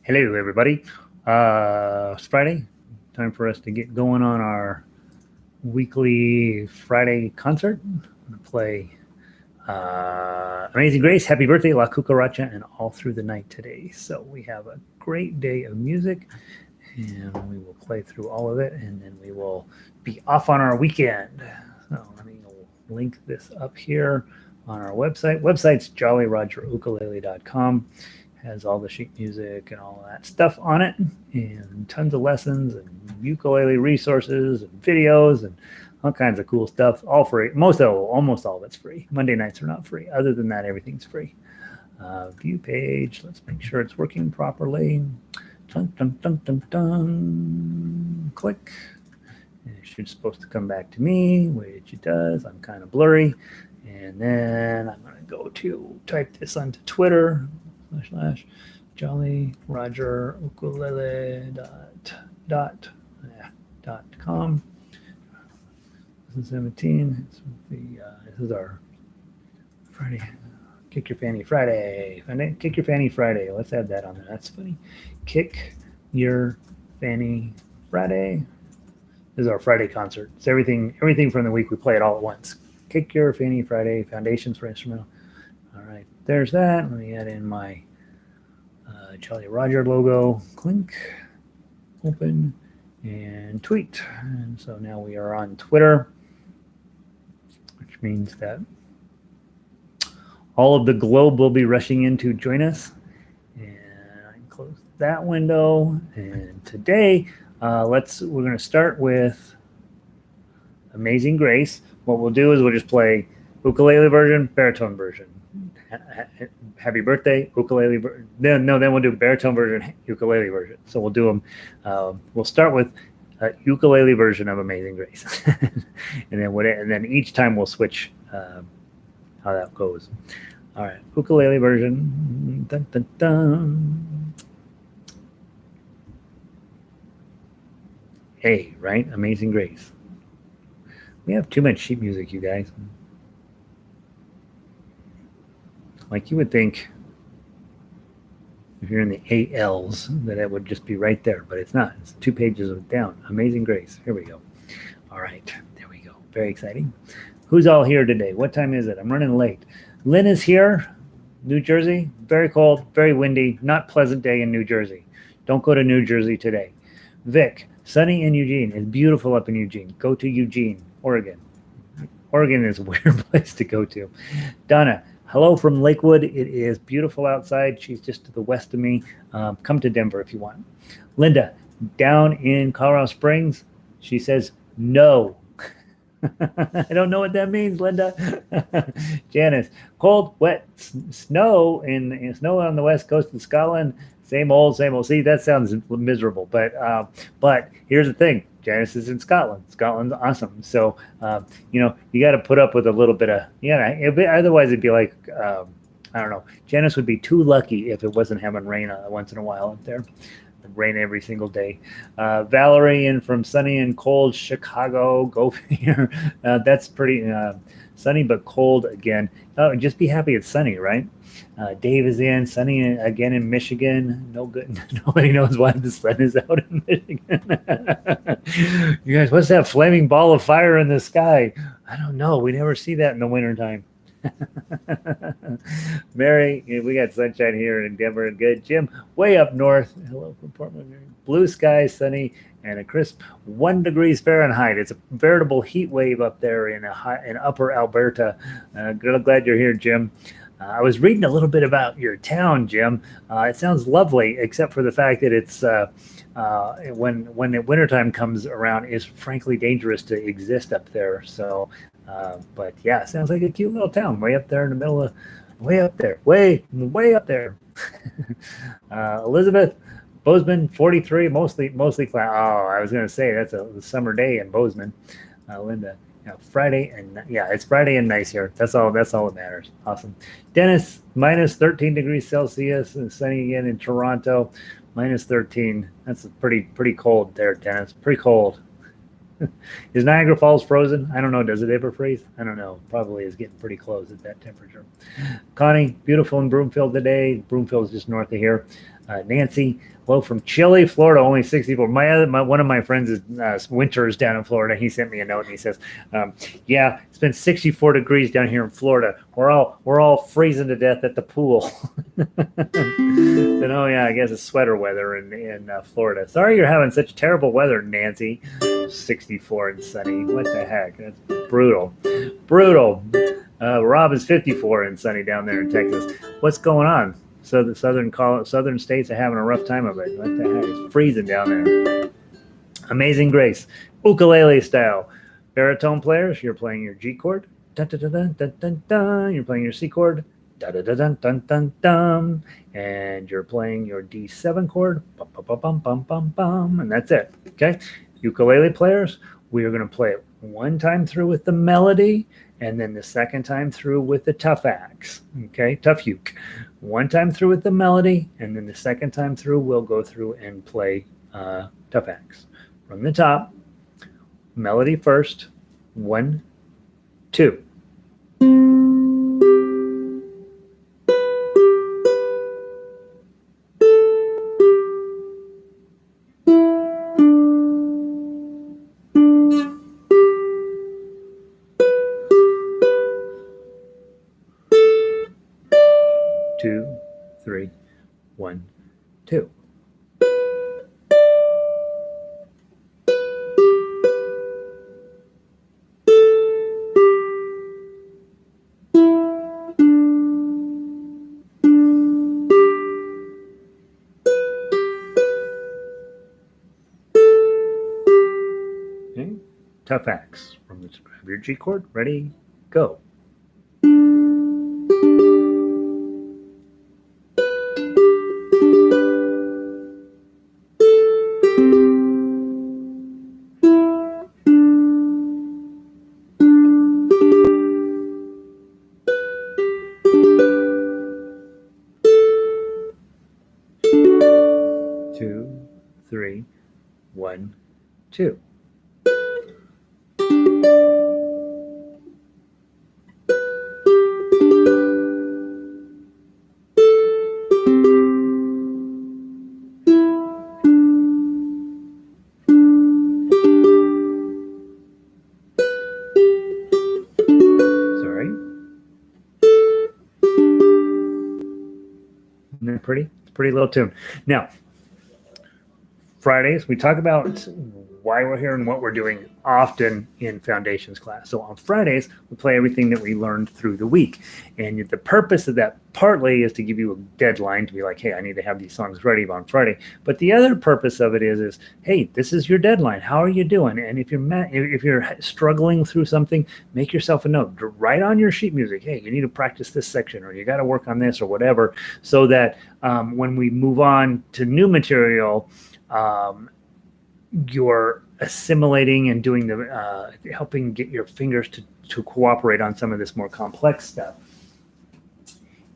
Hello, everybody. It's Friday. Time for us to get going on our weekly Friday concert. I'm going to play Amazing Grace, Happy Birthday, La Cucaracha, and All Through the Night today. So we have a great day of music, and we will play through all of it, and then we will be off on our weekend. So let me link this up here on our website. Website's jollyrogerukulele.com. Has all the sheet music and all that stuff on it, and tons of lessons and ukulele resources and videos and all kinds of cool stuff. All free. Almost all of it's free. Monday nights are not free. Other than that, everything's free. View page. Let's make sure it's working properly. Dun, dun, dun, dun, dun. Click. And it should supposed to come back to me, which it does. I'm kind of blurry. And then I'm going to go to type this onto Twitter. / Jolly Roger Ukulele dot com. This is 17. This is our Friday. Kick Your Fanny Friday. Kick Your Fanny Friday. Let's add that on there. That's funny. Kick Your Fanny Friday. This is our Friday concert. It's everything from the week. We play it all at once. Kick Your Fanny Friday. Foundations for Instrumental. All right, there's that. Let me add in my Jolly Roger logo. Clink, open, and tweet. And so now we are on Twitter, which means that all of the globe will be rushing in to join us. And I can close that window. And today, we're going to start with Amazing Grace. What we'll do is we'll just play ukulele version, baritone version. Happy Birthday, ukulele. Then we'll do baritone version, ukulele version. So we'll do them. We'll start with a ukulele version of Amazing Grace, and then each time we'll switch how that goes. All right, ukulele version. Dun, dun, dun. Hey, right? Amazing Grace. We have too much sheet music, you guys. Like you would think, if you're in the ALs, that it would just be right there, but it's not. It's 2 pages of down. Amazing Grace. Here we go. All right, there we go. Very exciting. Who's all here today? What time is it? I'm running late. Lynn is here, New Jersey. Very cold, very windy, not pleasant day in New Jersey. Don't go to New Jersey today. Vic, sunny in Eugene. It's beautiful up in Eugene. Go to Eugene, Oregon. Oregon is a weird place to go to. Donna, hello from Lakewood. It is beautiful outside. She's just to the west of me. Come to Denver if you want. Linda, down in Colorado Springs. She says, no. I don't know what that means, Linda. Janice, cold, wet, snow snow on the west coast of Scotland. Same old, same old. See, that sounds miserable. But here's the thing. Janice is in Scotland. Scotland's awesome. So, you got to put up with a little bit of, otherwise it'd be like, I don't know. Janice would be too lucky if it wasn't having rain once in a while up there. Rain every single day. Valerie in from sunny and cold Chicago. Go here. That's pretty sunny but cold again. Oh, just be happy it's sunny, right? Dave is in sunny again in Michigan. No good. Nobody knows why the sun is out in Michigan. You guys, what's that flaming ball of fire in the sky? I don't know. We never see that in the wintertime. Mary, we got sunshine here in Denver. Good. Jim, way up north. Hello from Portland. Blue skies, sunny, and a crisp 1 degrees Fahrenheit. It's a veritable heat wave up there in upper Alberta. Glad you're here, Jim. I was reading a little bit about your town, Jim. It sounds lovely, except for the fact that it's when the wintertime comes around, it's frankly dangerous to exist up there. So, but yeah, sounds like a cute little town, way up there in the middle of, way up there. Elizabeth, Bozeman, 43, mostly cloud. Oh, I was going to say that's a summer day in Bozeman. Linda. Friday it's Friday and nice here. That's all that matters. Awesome. Dennis, minus 13 degrees Celsius and sunny again in Toronto, minus 13. That's pretty cold there, Dennis. Pretty cold. Is Niagara Falls frozen? I don't know. Does it ever freeze? I don't know. Probably is getting pretty close at that temperature. Connie, beautiful in Broomfield today. Broomfield is just north of here. Nancy, hello from Chile, Florida, only 64. One of my friends is winters down in Florida. He sent me a note and he says, "Yeah, it's been 64 degrees down here in Florida. We're all freezing to death at the pool." So, oh yeah, I guess it's sweater weather in Florida. Sorry you're having such terrible weather, Nancy. 64 and sunny. What the heck? That's brutal. Rob is 54 and sunny down there in Texas. What's going on? So the southern states are having a rough time of it. What the heck? It's freezing down there. Amazing Grace, ukulele style. Baritone players, you're playing your G chord. Dun, dun, dun, dun, dun, dun, dun. You're playing your C chord. Dun, dun, dun, dun, dun, dun. And you're playing your D7 chord. Bum, bum, bum, bum, bum, bum, bum. And that's it. Okay. Ukulele players, we are going to play it one time through with the melody, and then the second time through with the tough axe. Okay, tough uke. One time through with the melody, and then the second time through we'll go through and play tough axe. From the top, melody first. 1, 2. 2, 3, 1, 2. Okay. Tough axe from the your G chord. Ready, go. Two, 3, 1, 2. Sorry. Isn't that pretty? It's a pretty little tune. Now, Fridays, we talk about why we're here and what we're doing often in foundations class. So on Fridays, we play everything that we learned through the week. And the purpose of that partly is to give you a deadline to be like, hey, I need to have these songs ready on Friday. But the other purpose of it is hey, this is your deadline. How are you doing? And if you're struggling through something, make yourself a note. Write on your sheet music, hey, you need to practice this section, or you got to work on this or whatever, so that when we move on to new material, you're assimilating and doing the helping get your fingers to cooperate on some of this more complex stuff.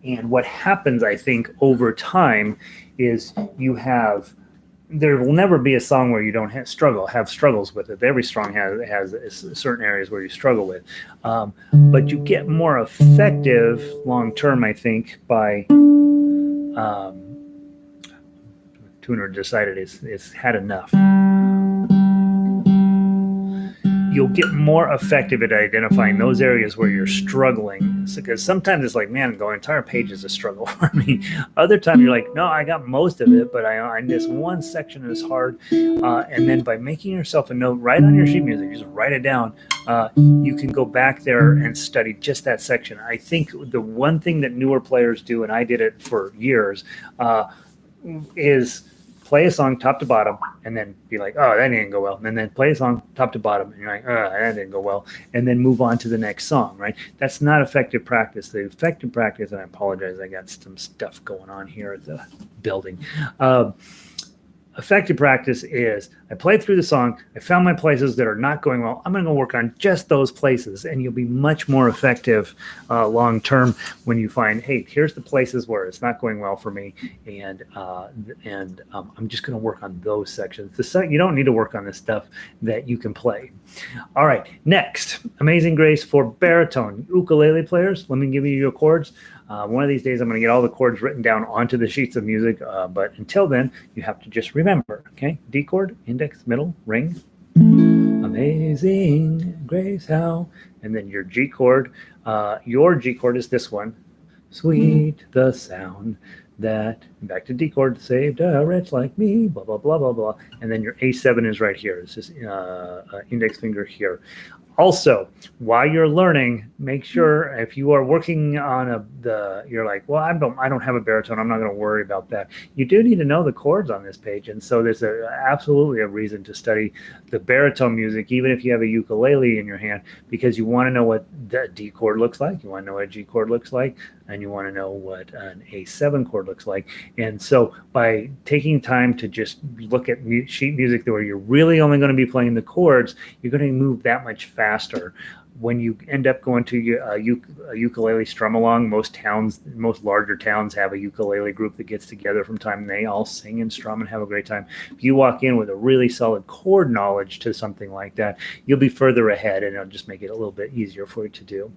And what happens, I think, over time is there will never be a song where you don't have struggles with it. Every song has certain areas where you struggle with, but you get more effective long term, I think, by tuner decided it's had enough. You'll get more effective at identifying those areas where you're struggling. Because sometimes it's like, man, the entire page is a struggle for me. Other times you're like, no, I got most of it, but I this one section is hard. And then by making yourself a note right on your sheet music, just write it down, you can go back there and study just that section. I think the one thing that newer players do, and I did it for years, is play a song top to bottom and then be like, oh, that didn't go well. And then play a song top to bottom and you're like, oh, that didn't go well. And then move on to the next song, right? That's not effective practice. The effective practice, and I apologize, I got some stuff going on here at the building. Effective practice is I played through the song, I found my places that are not going well. I'm going to go work on just those places, and you'll be much more effective long term when you find, hey, here's the places where it's not going well for me, and I'm just going to work on those sections. You don't need to work on the stuff that you can play. All right, next, Amazing Grace for baritone ukulele players. Let me give you your chords. One of these days, I'm going to get all the chords written down onto the sheets of music. But until then, you have to just remember, okay? D chord, index, middle, ring. Amazing grace, how. And then your G chord. Your G chord is this one. Sweet the sound that, back to D chord, saved a wretch like me, blah, blah, blah, blah, blah. And then your A7 is right here. It's just index finger here. Also, while you're learning, make sure if you are working on you're like, well, I don't have a baritone. I'm not going to worry about that. You do need to know the chords on this page, and so there's absolutely a reason to study the baritone music, even if you have a ukulele in your hand, because you want to know what the D chord looks like. You want to know what a G chord looks like, and you want to know what an A7 chord looks like. And so by taking time to just look at sheet music where you're really only going to be playing the chords, you're going to move that much faster. When you end up going to a ukulele strum along, most larger towns have a ukulele group that gets together from time, and they all sing and strum and have a great time. If you walk in with a really solid chord knowledge to something like that, you'll be further ahead, and it'll just make it a little bit easier for you to do.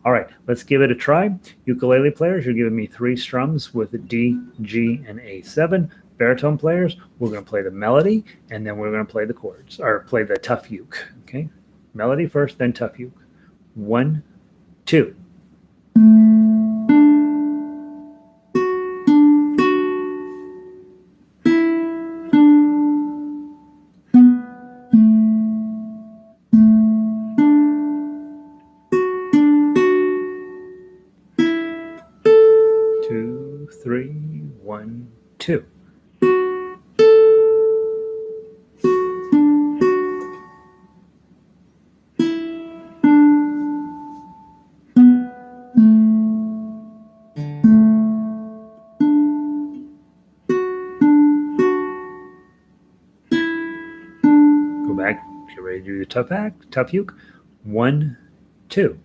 All right, let's give it a try. Ukulele players, you're giving me 3 strums with a D, G, and A7. Baritone players, we're going to play the melody, and then we're going to play the chords, or play the tough uke. Okay, melody first, then tough uke. 1, 2. Two, 3, 1, 2. Go back. If you're ready to do the tough uke. 1, 2.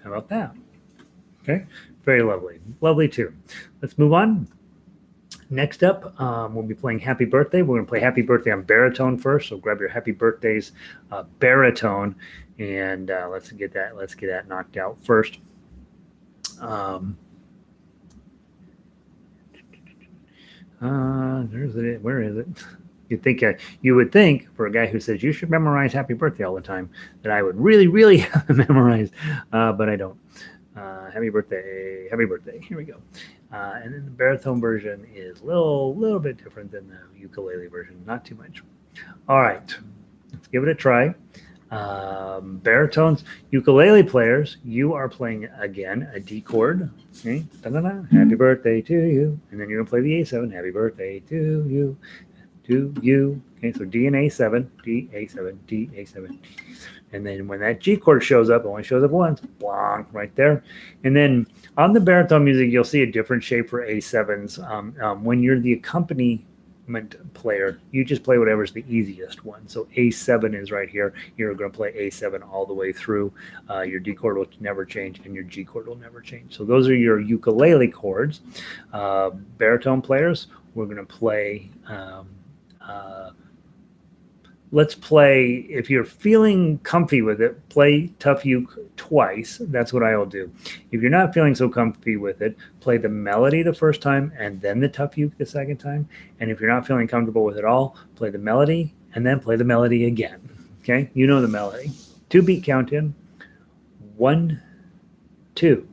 How about that? Okay, very lovely. Lovely too. Let's move on. Next up, we'll be playing Happy Birthday. We're going to play Happy Birthday on baritone first. So grab your Happy Birthdays baritone, and let's get that knocked out first. Where is it? You would think for a guy who says you should memorize Happy Birthday all the time that I would really have to memorize, but I don't. Happy birthday! Here we go. And then the baritone version is a little bit different than the ukulele version, not too much. All right, let's give it a try. Baritones, ukulele players, you are playing again a D chord. Okay, da-da-da. Happy birthday to you, and then you're gonna play the A7. Happy birthday to you. Okay, so D and A7, D, A7, D, A7. And then when that G chord shows up, it only shows up once, blank, right there. And then on the baritone music, you'll see a different shape for A7s. When you're the accompaniment player, you just play whatever's the easiest one. So A7 is right here. You're going to play A7 all the way through. Your D chord will never change, and your G chord will never change. So those are your ukulele chords. Baritone players, we're going to play... let's play, if you're feeling comfy with it, play tough uke twice. That's what I will do. If you're not feeling so comfy with it, play the melody the first time and then the tough uke the second time. And if you're not feeling comfortable with it all, play the melody and then play the melody again. Okay, you know the melody. 2 beat count in. 1, 2.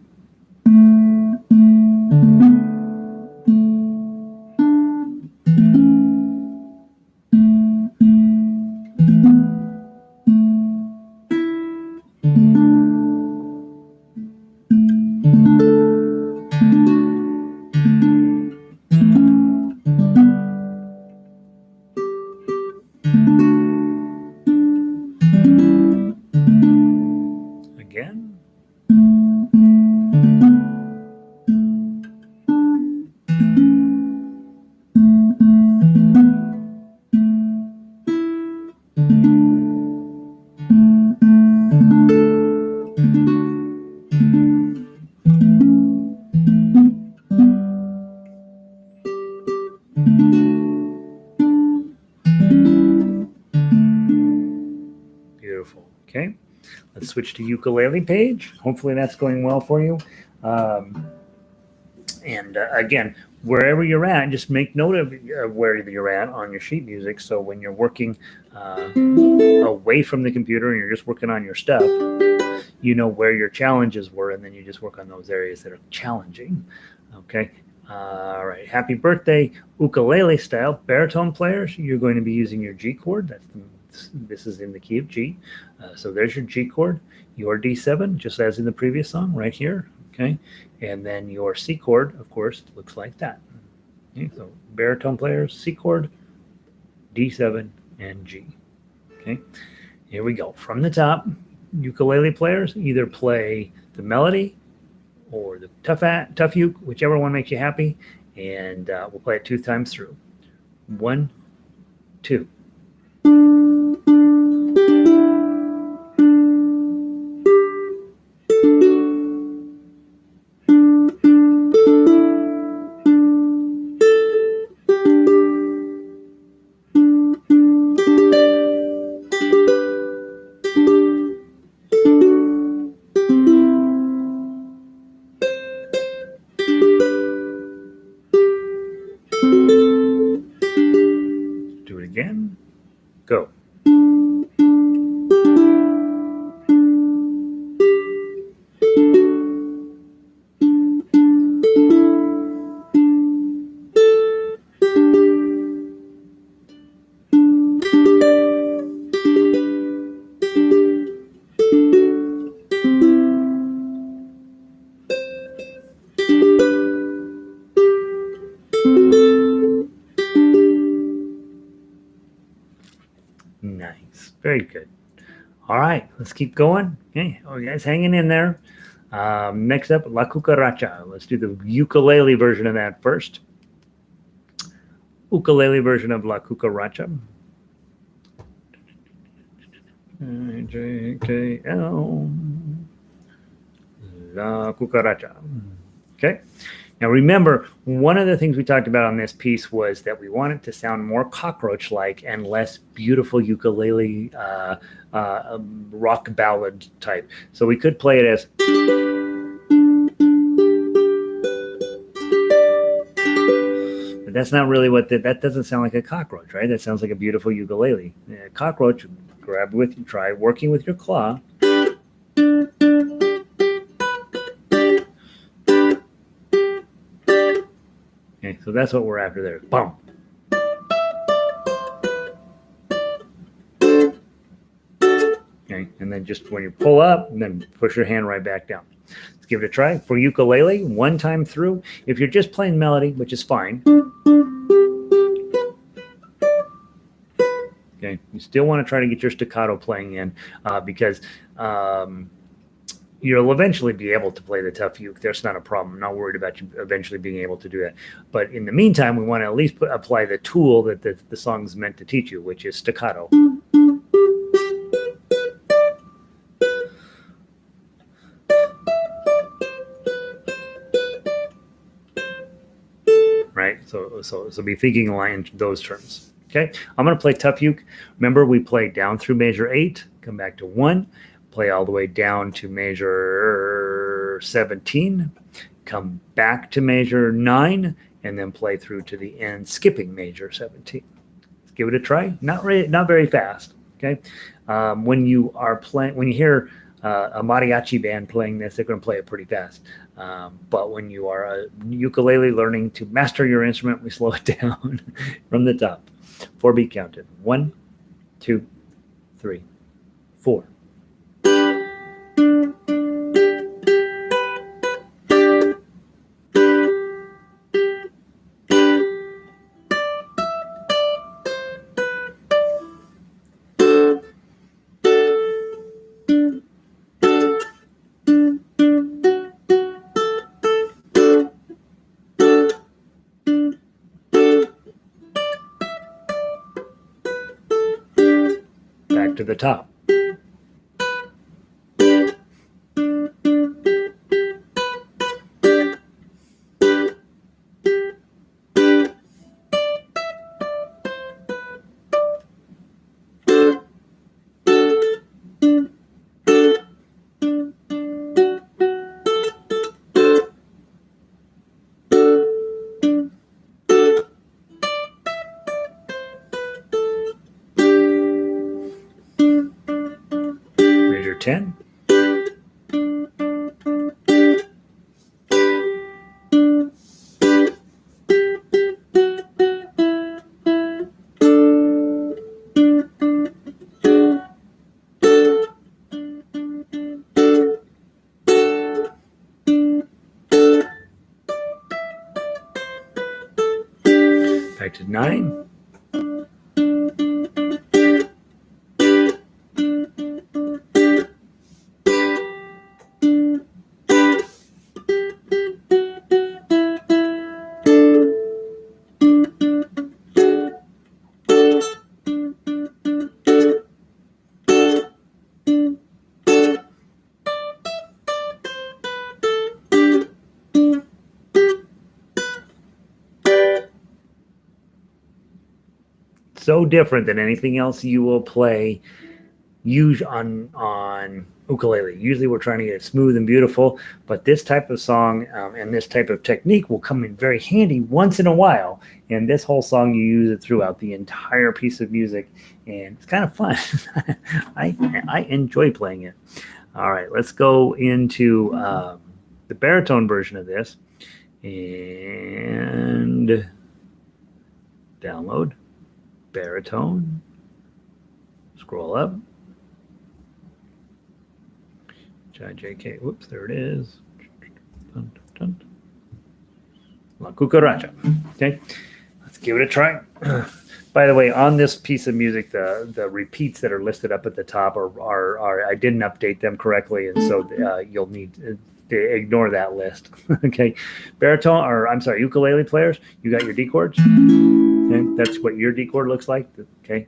Okay, let's switch to ukulele page. Hopefully that's going well for you. And again, wherever you're at, just make note of where you're at on your sheet music. So when you're working away from the computer and you're just working on your stuff, you know where your challenges were, and then you just work on those areas that are challenging. Okay. All right. Happy birthday, ukulele style. Baritone players, you're going to be using your G chord. This is in the key of G. So there's your G chord, your D7, just as in the previous song, right here. Okay. And then your C chord, of course, looks like that. Okay. So baritone players, C chord, D7, and G. Okay. Here we go. From the top, ukulele players either play the melody or the tough uke, whichever one makes you happy, and we'll play it 2 times through. 1, 2. Do it again. Go. Nice. Very good. All right, let's keep going. Okay, oh, you guys hanging in there. Next up, La Cucaracha. Let's do the ukulele version of that first. Ukulele version of La Cucaracha. J-K-L. La Cucaracha. Okay. Now remember, one of the things we talked about on this piece was that we want it to sound more cockroach-like and less beautiful ukulele rock ballad type. So we could play it as... But that's not really what... That doesn't sound like a cockroach, right? That sounds like a beautiful ukulele. Cockroach, try working with your claw. Okay, so that's what we're after there. Boom. Okay, and then just when you pull up, and then push your hand right back down. Let's give it a try. For ukulele, 1 time through. If you're just playing melody, which is fine. Okay, you still want to try to get your staccato playing in because you'll eventually be able to play the tough uke. That's not a problem. I'm not worried about you eventually being able to do that. But in the meantime, we want to at least apply the tool that the song's meant to teach you, which is staccato. Right? So be thinking in those terms. Okay? I'm going to play tough uke. Remember, we play down through measure 8, come back to 1, play all the way down to measure 17, come back to measure 9, and then play through to the end, skipping measure 17. Let's give it a try. Not very fast. Okay, when you hear a mariachi band playing this, they're going to play it pretty fast. But when you are a ukulele learning to master your instrument, we slow it down from the top. 4 beat counted. 1, 2, 3, 4. Back to the top. 10. Back to 9. So different than anything else you will play on ukulele. Usually we're trying to get it smooth and beautiful, but this type of song and this type of technique will come in very handy once in a while. And this whole song, you use it throughout the entire piece of music, and it's kind of fun. I enjoy playing it. All right, let's go into the baritone version of this and download baritone. Scroll up. JK. Whoops, there it is. Dun, dun, dun. La Cucaracha. Okay, let's give it a try. By the way, on this piece of music, the repeats that are listed up at the top are I didn't update them correctly, and so you'll need to ignore that list. Okay, baritone, or I'm sorry, ukulele players, you got your D chords. Okay, that's what your D chord looks like. Okay,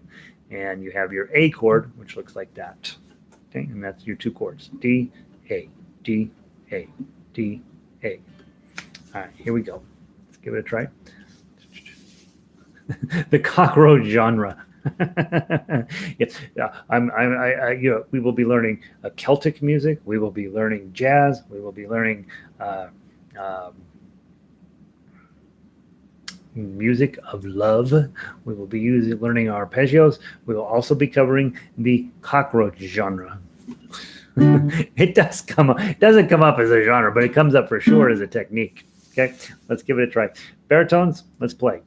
and you have your A chord, which looks like that. Okay, and that's your 2 chords: D, A, D, A, D, A. All right, here we go. Let's give it a try. The cockroach genre. Yes, we will be learning Celtic music. We will be learning jazz. We will be learning music of love. We will be learning arpeggios. We will also be covering the cockroach genre. It does come up. It doesn't come up as a genre, but it comes up for sure as a technique. Okay, let's give it a try. Baritones, let's play.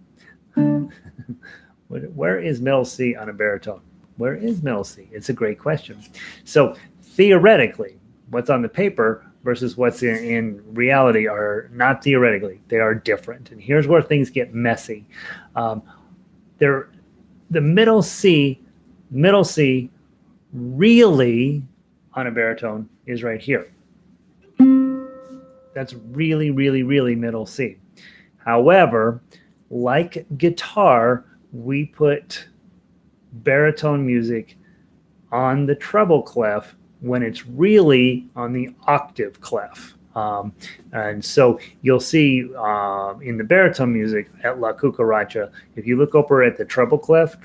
Where is middle C on a baritone? Where is middle C? It's a great question. So theoretically, what's on the paper versus what's in reality are not theoretically. They are different. And here's where things get messy. The middle C really on a baritone is right here. That's really, really, really middle C. However, like guitar, we put baritone music on the treble clef when it's really on the octave clef. And so you'll see in the baritone music at La Cucaracha, if you look over at the treble clef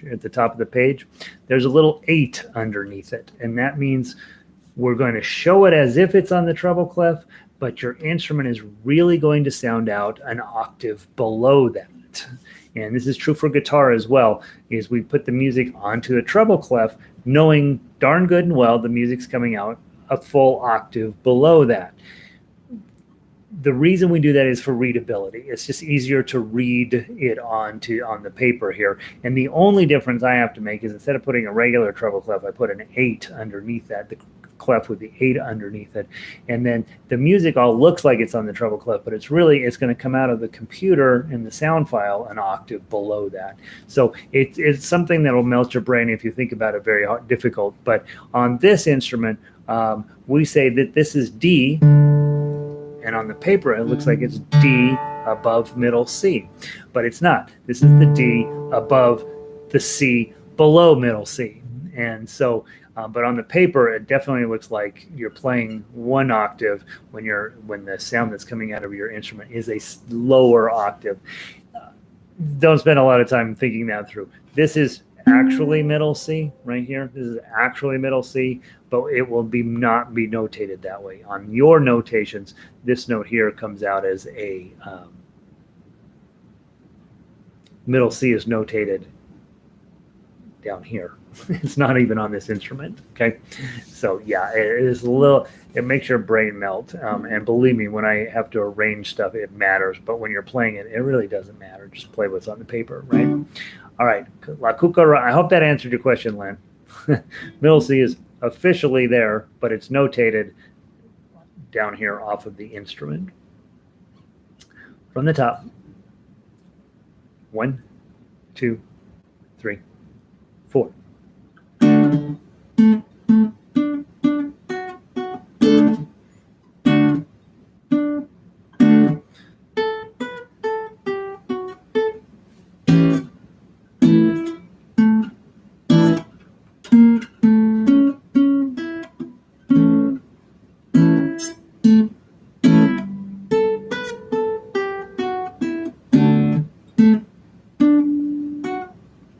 at the top of the page, there's a little 8 underneath it. And that means we're going to show it as if it's on the treble clef, but your instrument is really going to sound out an octave below that. And this is true for guitar as well, is we put the music onto the treble clef, knowing darn good and well the music's coming out a full octave below that. The reason we do that is for readability. It's just easier to read it on the paper here. And the only difference I have to make is instead of putting a regular treble clef, I put an 8 underneath that. The clef with the 8 underneath it, and then the music all looks like it's on the treble clef, but it's going to come out of the computer in the sound file an octave below that. So it's something that will melt your brain if you think about it. Very difficult. But on this instrument, we say that this is D, and on the paper it looks like it's D above middle C, but it's not. This is the D above the C below middle C, and so. But on the paper, it definitely looks like you're playing 1 octave when the sound that's coming out of your instrument is a lower octave. Don't spend a lot of time thinking that through. This is actually middle C right here. This is actually middle C, but it will not be notated that way. On your notations, this note here comes out as a middle C is notated down here. It's not even on this instrument. Okay, so yeah, it is a little. It makes your brain melt. And believe me, when I have to arrange stuff, it matters. But when you're playing it, it really doesn't matter. Just play what's on the paper, right? All right, La Cucaracha. I hope that answered your question, Len. Middle C is officially there, but it's notated down here off of the instrument. From the top. 1, 2, 3, 4.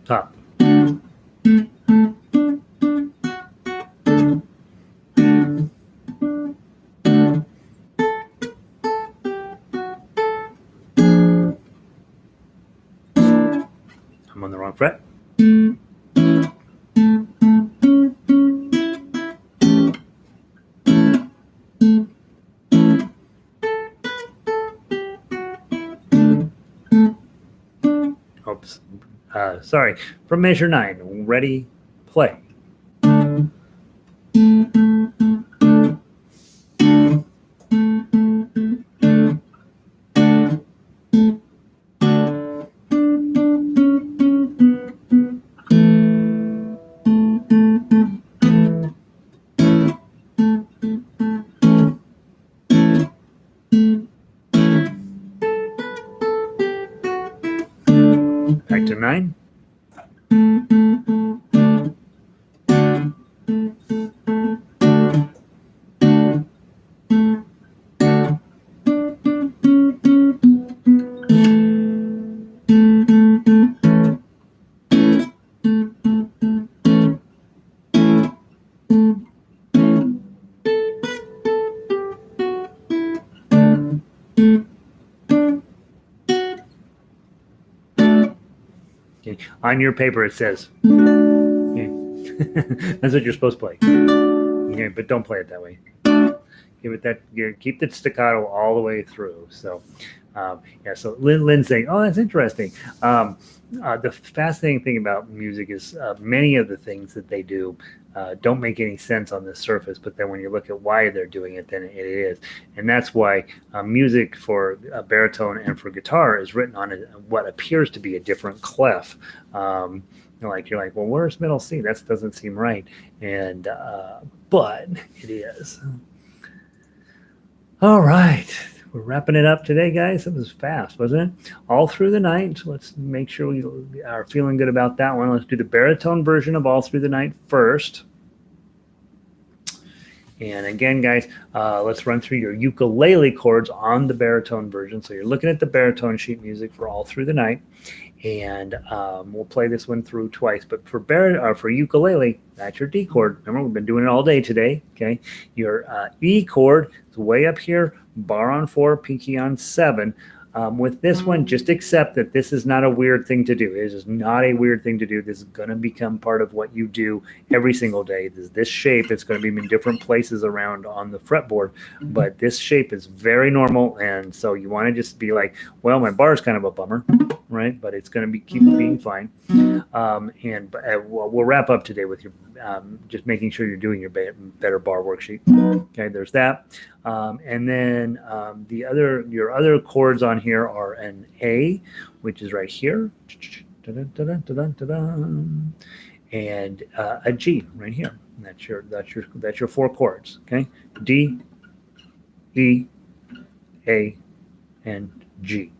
Top. I'm on the wrong fret. Oops. Sorry. From measure 9. Ready, play. Back to 9. Okay. On your paper it says. Okay. That's what you're supposed to play. Okay, but don't play it that way. Give it that. Keep the staccato all the way through. So, yeah. So Lynn's saying, "Oh, that's interesting." The fascinating thing about music is many of the things that they do don't make any sense on the surface, but then when you look at why they're doing it, then it is. And that's why music for baritone and for guitar is written on what appears to be a different clef. You're like, well, where's middle C? That doesn't seem right. And but it is. All right. We're wrapping it up today, guys. It was fast, wasn't it? All through the night. So let's make sure we are feeling good about that one. Let's do the baritone version of All Through the Night first. And again, guys, let's run through your ukulele chords on the baritone version. So you're looking at the baritone sheet music for All Through the Night. And we'll play this one through twice. But for ukulele, that's your D chord. Remember, we've been doing it all day today. Okay, your E chord is way up here, bar on 4, pinky on 7. With this one, just accept that this is not a weird thing to do. It is not a weird thing to do. This is going to become part of what you do every single day. This shape, it's going to be in different places around on the fretboard, but this shape is very normal. And so you want to just be like, well, my bar is kind of a bummer, right? But it's going to keep being fine. We'll wrap up today with your just making sure you're doing your better bar worksheet. Okay, there's that. And then your other chords on here are an A, which is right here, and a G right here. And that's your 4 chords. Okay, D, E, A, and G.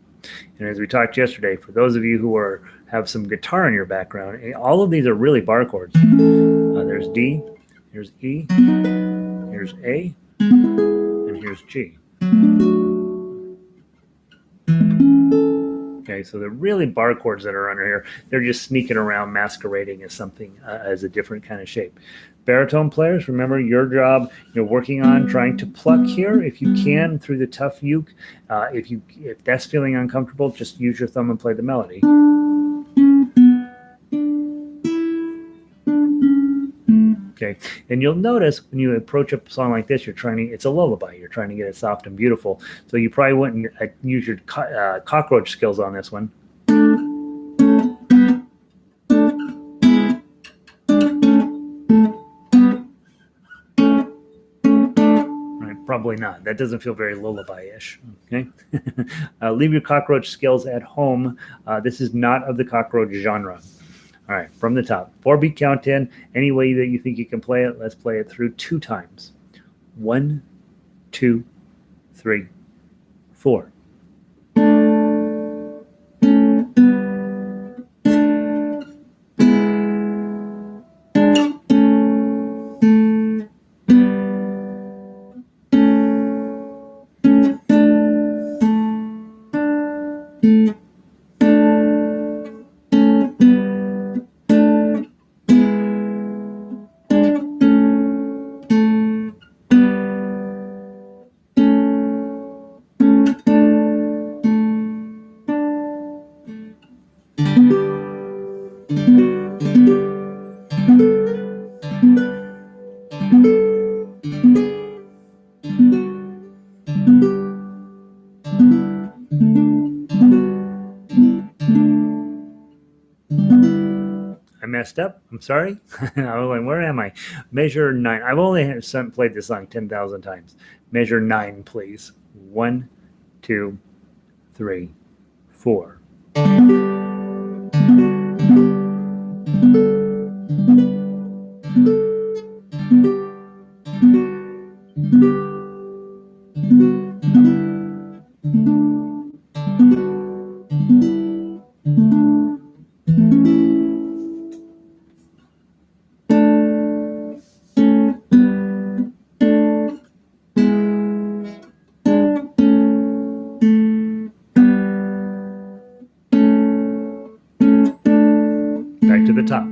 And as we talked yesterday, for those of you who have some guitar in your background, all of these are really bar chords. There's D, here's E, here's A, and here's G. Okay, so they're really bar chords that are under here. They're just sneaking around, masquerading as something, as a different kind of shape. Baritone players, remember your job. You're working on trying to pluck here, if you can, through the tough uke. If that's feeling uncomfortable, just use your thumb and play the melody. Okay, and you'll notice when you approach a song like this, it's a lullaby. You're trying to get it soft and beautiful. So you probably wouldn't use your cockroach skills on this one. Probably not. That doesn't feel very lullaby-ish. Okay, leave your cockroach skills at home. This is not of the cockroach genre. All right, from the top, 4-beat count in. Any way that you think you can play it, let's play it through 2 times. 1, 2, 3, 4. I messed up. I'm sorry. I was like, where am I? Measure 9. I've only played this song 10,000 times. Measure 9, please. 1, 2, 3, 4. Back to the top.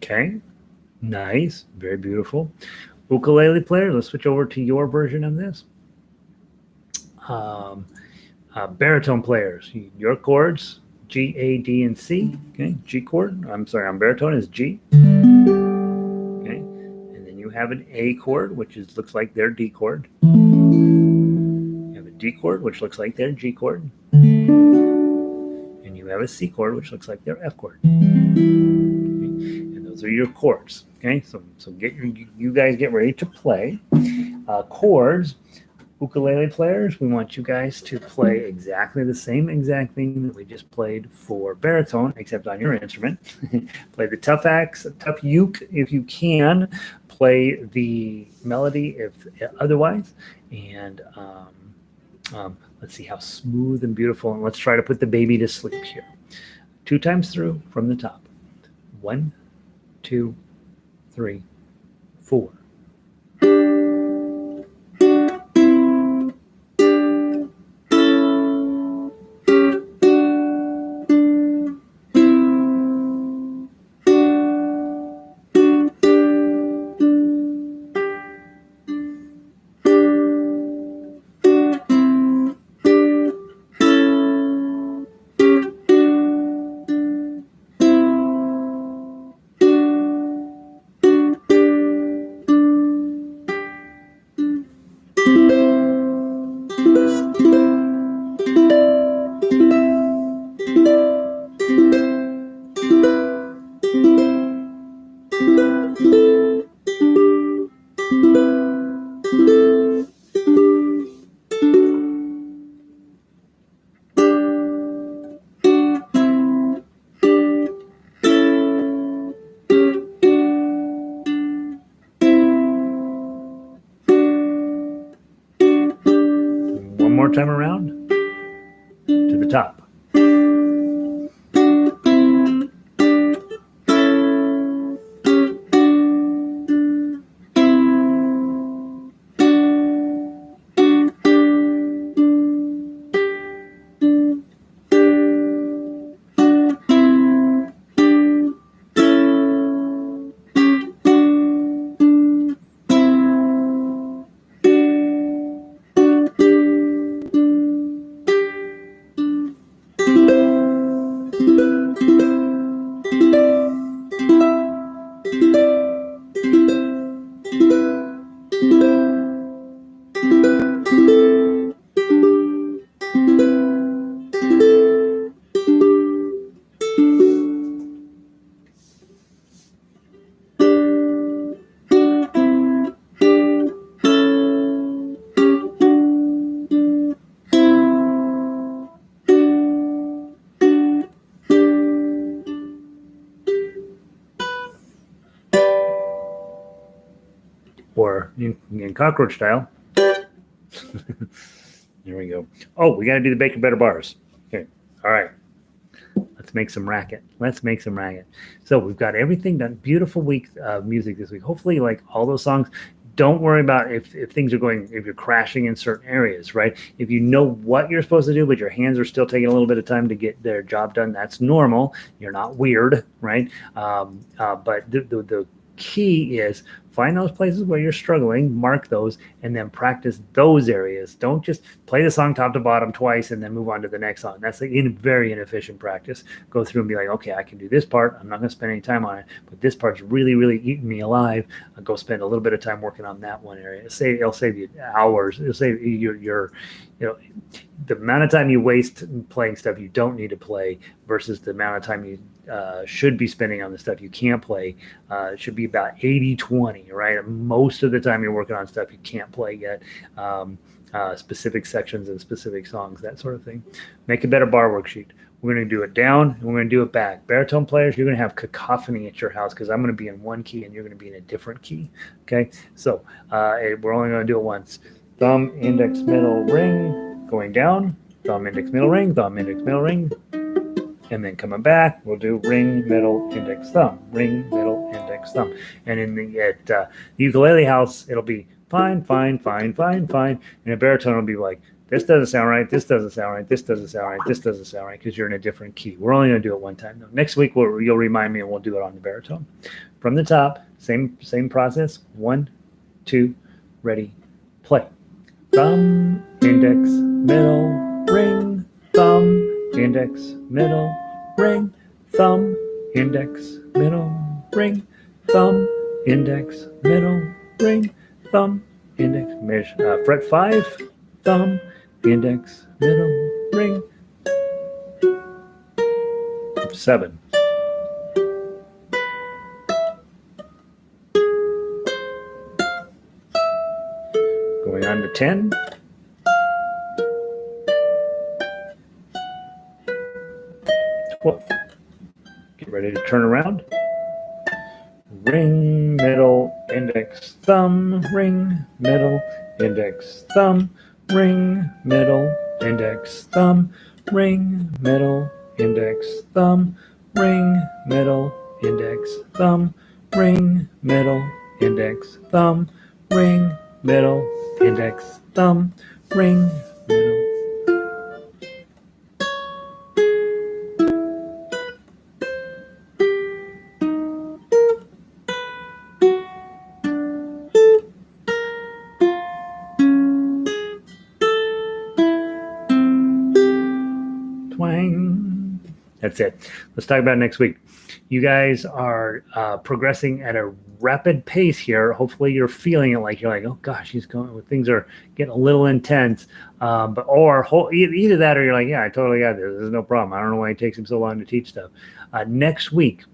Okay, nice, very beautiful. Ukulele player, let's switch over to your version of this. Baritone players, your chords, G, A, D, and C. Okay, G chord. I'm sorry, on baritone is G. Okay, and then you have an A chord, which looks like their D chord. You have a D chord, which looks like their G chord. And you have a C chord, which looks like their F chord. Those are your chords. Okay, so you guys get ready to play. Chords, ukulele players, we want you guys to play exactly the same exact thing that we just played for baritone, except on your instrument. Play the tough uke if you can. Play the melody if otherwise, and let's see how smooth and beautiful. And let's try to put the baby to sleep here. 2 times through from the top. 1, 2, 3, 4. One more time around to the top. Or in cockroach style. There we go. Oh, we got to do the Baker Better bars. Okay. All right. Let's make some racket. So we've got everything done. Beautiful week of music this week. Hopefully, like all those songs. Don't worry about if things are going, if you're crashing in certain areas, right? If you know what you're supposed to do, but your hands are still taking a little bit of time to get their job done, that's normal. You're not weird, right? But the key is find those places where you're struggling, mark those, and then practice those areas. Don't just play the song top to bottom twice and then move on to the next song. That's a very inefficient practice. Go through and be like, okay, I can do this part. I'm not going to spend any time on it, but this part's really, really eating me alive. I'll go spend a little bit of time working on that one area. It'll save you hours. It'll save your the amount of time you waste playing stuff you don't need to play versus the amount of time you should be spending on the stuff you can't play. It should be about 80-20, right? Most of the time you're working on stuff you can't play yet, specific sections and specific songs, that sort of thing. Make a better bar worksheet. We're going to do it down and we're going to do it back. Baritone players, you're going to have cacophony at your house because I'm going to be in one key and you're going to be in a different key. Okay, so we're only going to do it once. Thumb, index, middle, ring, going down. Thumb, index, middle, ring, thumb, index, middle, ring. And then coming back, we'll do ring, middle, index, thumb, ring, middle, index, thumb. And in the ukulele house, it'll be fine, fine, fine, fine, fine. And a baritone will be like, this doesn't sound right, this doesn't sound right, this doesn't sound right, this doesn't sound right, because you're in a different key. We're only going to do it one time, though. Next week, you'll remind me, and we'll do it on the baritone. From the top, same process. 1, 2, ready, play. Thumb, index, middle, ring, thumb, index, middle, ring, thumb, index, middle, ring, thumb, index, middle, ring, thumb, index, fret 5, thumb, index, middle, ring, 7. Going on to 10. 12. Get ready to turn around. Ring, middle, index, thumb, ring, middle, index, thumb, ring, middle, index, thumb, ring, middle, index, thumb, ring, middle, index, thumb, ring, middle, index, thumb, ring, middle, index, thumb, ring, middle. Twang. That's it. Let's talk about next week. You guys are progressing at a rapid pace here. Hopefully you're feeling it, like you're like, oh gosh, he's going, things are getting a little intense. Either that or you're like, yeah, I totally got this. There's no problem. I don't know why it takes him so long to teach stuff. Next week,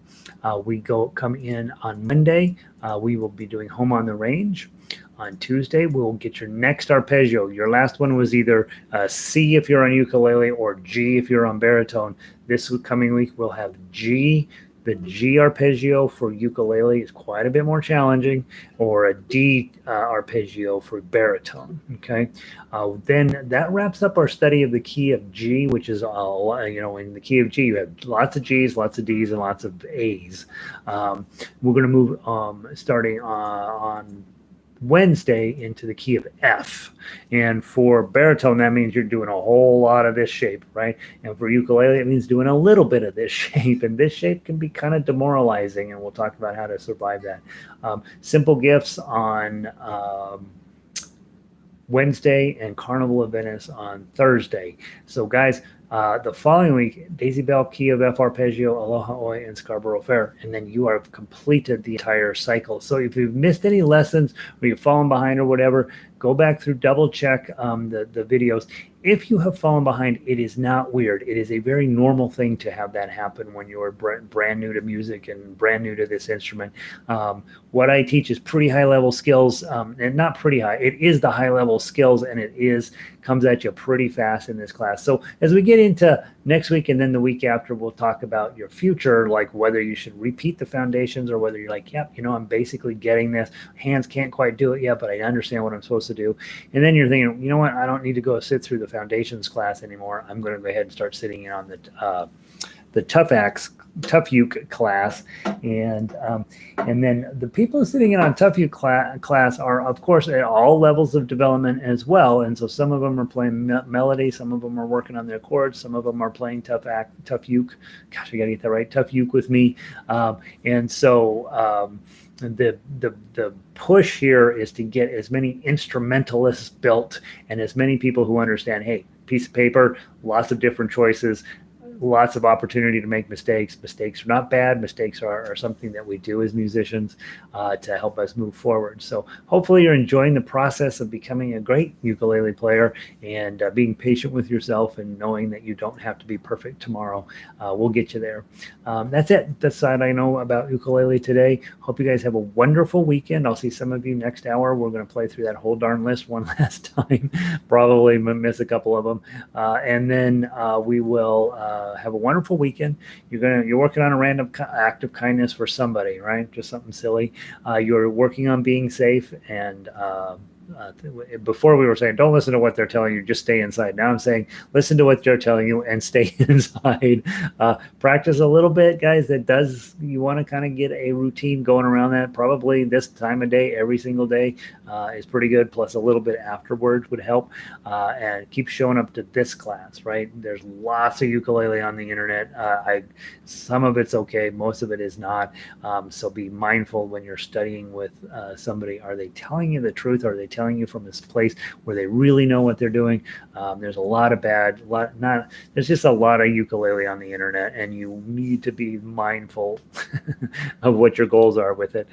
We come in on Monday. We will be doing Home on the Range. On Tuesday, we'll get your next arpeggio. Your last one was either C if you're on ukulele or G if you're on baritone. This coming week, we'll have G. The G arpeggio for ukulele is quite a bit more challenging, or a D arpeggio for baritone. Okay, then that wraps up our study of the key of G, which is in the key of G you have lots of G's, lots of D's, and lots of A's. We're going to move starting on Wednesday into the key of F. And for baritone, that means you're doing a whole lot of this shape, right? And for ukulele, it means doing a little bit of this shape. And this shape can be kind of demoralizing, and we'll talk about how to survive that. Simple Gifts on Wednesday and Carnival of Venice on Thursday. So guys, the following week, Daisy Bell, key of F arpeggio, Aloha Oi, and Scarborough Fair, and then you have completed the entire cycle. So if you've missed any lessons or you've fallen behind or whatever, go back through, double check the videos. If you have fallen behind, it is not weird. It is a very normal thing to have that happen when you're brand new to music and brand new to this instrument. What I teach is pretty high level skills, and not pretty high. It is the high level skills, and comes at you pretty fast in this class. So as we get into next week and then the week after, we'll talk about your future, like whether you should repeat the foundations or whether you're like, yep, I'm basically getting this. Hands can't quite do it yet, but I understand what I'm supposed to do. And then you're thinking, you know what, I don't need to go sit through the foundations class anymore. I'm going to go ahead and start sitting in on the Tough Uke class, and then the people sitting in on Tough Uke class are, of course, at all levels of development as well. And so some of them are playing melody, some of them are working on their chords, some of them are playing Tough Uke. Gosh, I got to get that right. Tough Uke with me, and so. The push here is to get as many instrumentalists built and as many people who understand, hey, piece of paper, lots of different choices, lots of opportunity to make mistakes. Mistakes are not bad. Mistakes are something that we do as musicians to help us move forward. So hopefully you're enjoying the process of becoming a great ukulele player and being patient with yourself and knowing that you don't have to be perfect tomorrow. We'll get you there. That's it. That's all I know about ukulele today. Hope you guys have a wonderful weekend. I'll see some of you next hour. We're going to play through that whole darn list one last time. Probably miss a couple of them. And then we will have a wonderful weekend. You're working on a random act of kindness for somebody, right? Just something silly. You're working on being safe, and before we were saying don't listen to what they're telling you, just stay inside. Now I'm saying listen to what they're telling you and stay inside. Practice a little bit, guys. You want to kind of get a routine going around that. Probably this time of day, every single day is pretty good, plus a little bit afterwards would help. And keep showing up to this class, right? There's lots of ukulele on the internet. Some of it's okay, most of it is not. So be mindful when you're studying with somebody. Are they telling you the truth? Are they telling you from this place where they really know what they're doing? There's a lot of there's just a lot of ukulele on the internet, and you need to be mindful of what your goals are with it.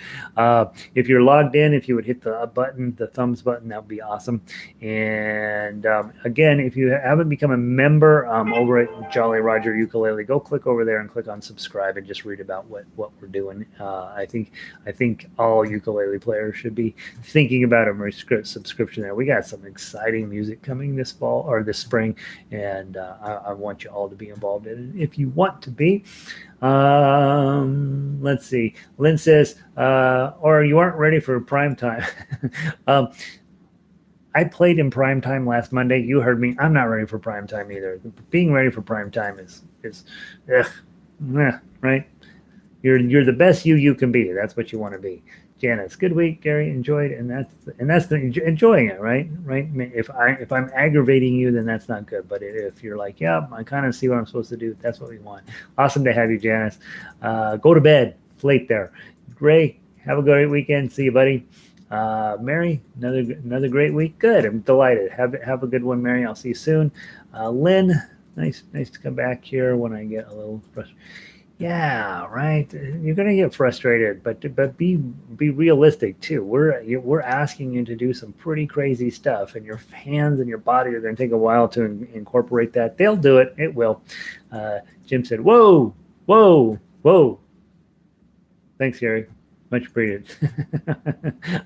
If you're logged in, if you would hit the thumbs button, that would be awesome. And again, if you haven't become a member over at Jolly Roger Ukulele, go click over there and click on subscribe and just read about what we're doing. I think all ukulele players should be thinking about a subscription there. We got some exciting music coming this fall or this spring, and I want you all to be involved in it if you want to be. Let's see. Lynn says, or you aren't ready for prime time. I played in prime time last Monday. You heard me. I'm not ready for prime time either. Being ready for prime time is right? You're the best you can be. That's what you want to be. Janice, good week, Gary, enjoyed, and that's enjoying it, right? If I'm aggravating you, then that's not good. But if you're like, yeah, I kind of see what I'm supposed to do, that's what we want. Awesome to have you, Janice. Go to bed. It's late there. Ray, have a great weekend. See you, buddy. Mary, another great week. Good. I'm delighted. Have a good one, Mary. I'll see you soon. Lynn, nice to come back here when I get a little frustrated. Yeah, right. You're gonna get frustrated, but be realistic too. We're asking you to do some pretty crazy stuff, and your hands and your body are gonna take a while to incorporate that. They'll do it. It will. Jim said, "Whoa, whoa, whoa." Thanks, Gary. Much appreciated. I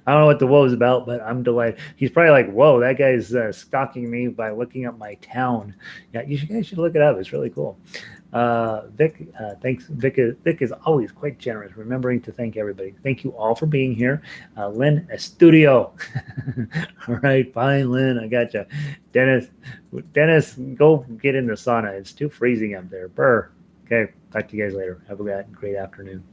don't know what the whoa is about, but I'm delighted. He's probably like, "Whoa, that guy's stalking me by looking up my town." Yeah, guys should look it up. It's really cool. Vic, thanks. Vic is always quite generous, remembering to thank everybody. Thank you all for being here. Lynn Estudio. All right, fine, Lynn. I got you. Dennis, go get in the sauna. It's too freezing up there. Burr. Okay, talk to you guys later. Have a great afternoon.